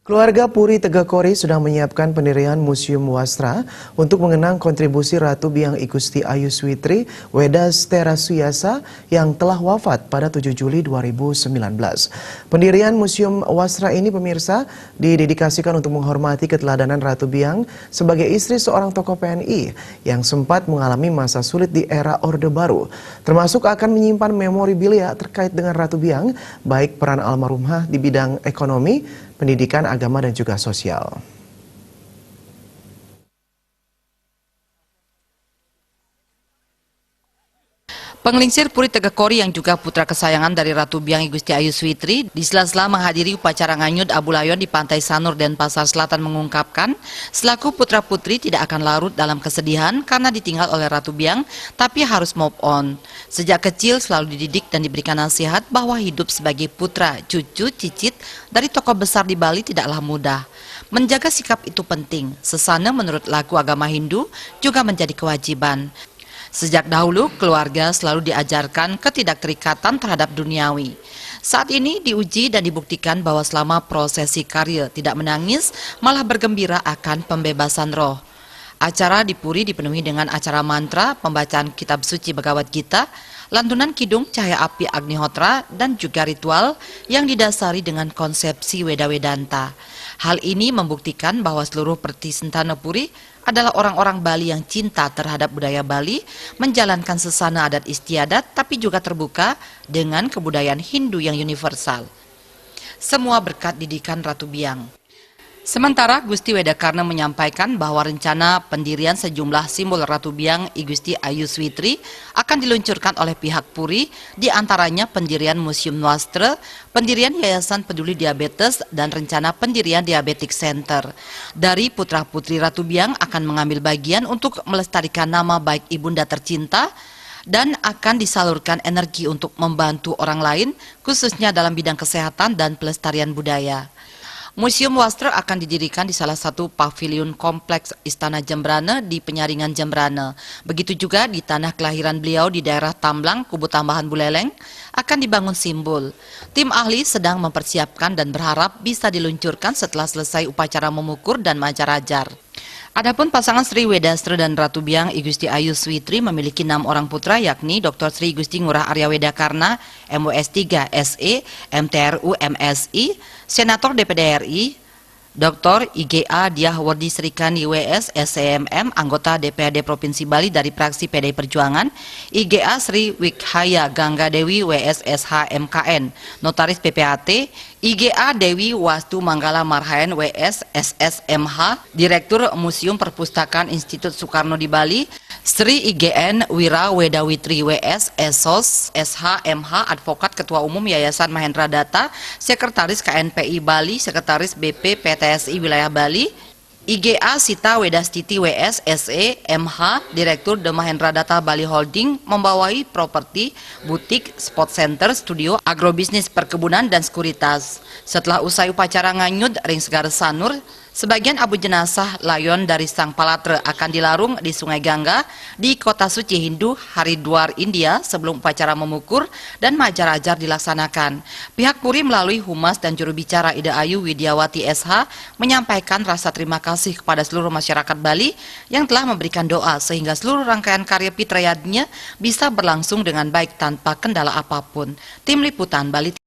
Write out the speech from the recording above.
Keluarga Puri Tegakori sudah menyiapkan pendirian Museum Wastra untuk mengenang kontribusi Ratu Biang Igusti Ayu Switri Wedas Terasuyasa yang telah wafat pada 7 Juli 2019. Pendirian Museum Wastra ini, pemirsa, didedikasikan untuk menghormati keteladanan Ratu Biang sebagai istri seorang tokoh PNI yang sempat mengalami masa sulit di era Orde Baru, termasuk akan menyimpan memorabilia terkait dengan Ratu Biang, baik peran almarhumah di bidang ekonomi, pendidikan, agama, dan juga sosial. Penglingsir Puri Tegakori yang juga putra kesayangan dari Ratu Biang Igusti Ayu Switri di sela-sela menghadiri upacara nganyut Abu Layon di Pantai Sanur Denpasar Selatan mengungkapkan, selaku putra-putri tidak akan larut dalam kesedihan karena ditinggal oleh Ratu Biang, tapi harus move on. Sejak kecil selalu dididik dan diberikan nasihat bahwa hidup sebagai putra, cucu, cicit dari tokoh besar di Bali tidaklah mudah. Menjaga sikap itu penting, sesana menurut laku agama Hindu juga menjadi kewajiban. Sejak dahulu, keluarga selalu diajarkan ketidakterikatan terhadap duniawi. Saat ini diuji dan dibuktikan bahwa selama prosesi karya tidak menangis, malah bergembira akan pembebasan roh. Acara di Puri dipenuhi dengan acara mantra, pembacaan kitab suci Bhagavad Gita, lantunan kidung cahaya api Agnihotra, dan juga ritual yang didasari dengan konsepsi Weda Wedanta. Hal ini membuktikan bahwa seluruh Pertisentana Puri adalah orang-orang Bali yang cinta terhadap budaya Bali, menjalankan sesana adat istiadat, tapi juga terbuka dengan kebudayaan Hindu yang universal. Semua berkat didikan Ratu Biang. Sementara Gusti Wedakarna menyampaikan bahwa rencana pendirian sejumlah simbol Ratu Biang Igusti Ayu Switri akan diluncurkan oleh pihak Puri, diantaranya pendirian Museum Wastra, pendirian Yayasan Peduli Diabetes, dan rencana pendirian Diabetic Center. Dari putra-putri Ratu Biang akan mengambil bagian untuk melestarikan nama baik ibunda tercinta, dan akan disalurkan energi untuk membantu orang lain, khususnya dalam bidang kesehatan dan pelestarian budaya. Museum Wastra akan didirikan di salah satu pavilion kompleks Istana Jembrana di Penyaringan Jembrana. Begitu juga di tanah kelahiran beliau di daerah Tamblang, Kubu Tambahan Buleleng, akan dibangun simbol. Tim ahli sedang mempersiapkan dan berharap bisa diluncurkan setelah selesai upacara memukur dan majarajar. Adapun pasangan Sri Wedastra dan Ratu Biang Igusti Ayu Switri memiliki 6 orang putra, yakni Dr. Sri Gusti Ngurah Arya Wedakarna, MOS3 SE, MTRU MSI, Senator DPD RI, Dr. IGA Diah Wardi Srikandi WS SCMM, anggota DPRD Provinsi Bali dari fraksi PDI Perjuangan, IGA Sri Wikhaya Gangga Dewi WS SH MKN, Notaris PPAT, IGA Dewi Wastu Manggala Marhaen WS SSMH, Direktur Museum Perpustakaan Institut Soekarno di Bali, Sri IGN Wira Wedawitri WS Esos SHMH, Advokat Ketua Umum Yayasan Mahendra Data, Sekretaris KNPI Bali, Sekretaris BP PTSI Wilayah Bali, IGA Sita Wedastiti WS SE MH, Direktur The Mahendra Data Bali Holding, membawahi properti, butik, spot center, studio, agrobisnis, perkebunan, dan sekuritas. Setelah usai upacara nganyut Ring Segar Sanur, sebagian abu jenazah layon dari Sang Palatra akan dilarung di Sungai Gangga di Kota Suci Hindu Haridwar, India sebelum upacara memukur dan majarajar dilaksanakan. Pihak Puri melalui Humas dan juru bicara Ida Ayu Widiawati SH menyampaikan rasa terima kasih kepada seluruh masyarakat Bali yang telah memberikan doa sehingga seluruh rangkaian karya Pitrayadnya bisa berlangsung dengan baik tanpa kendala apapun. Tim Liputan Bali.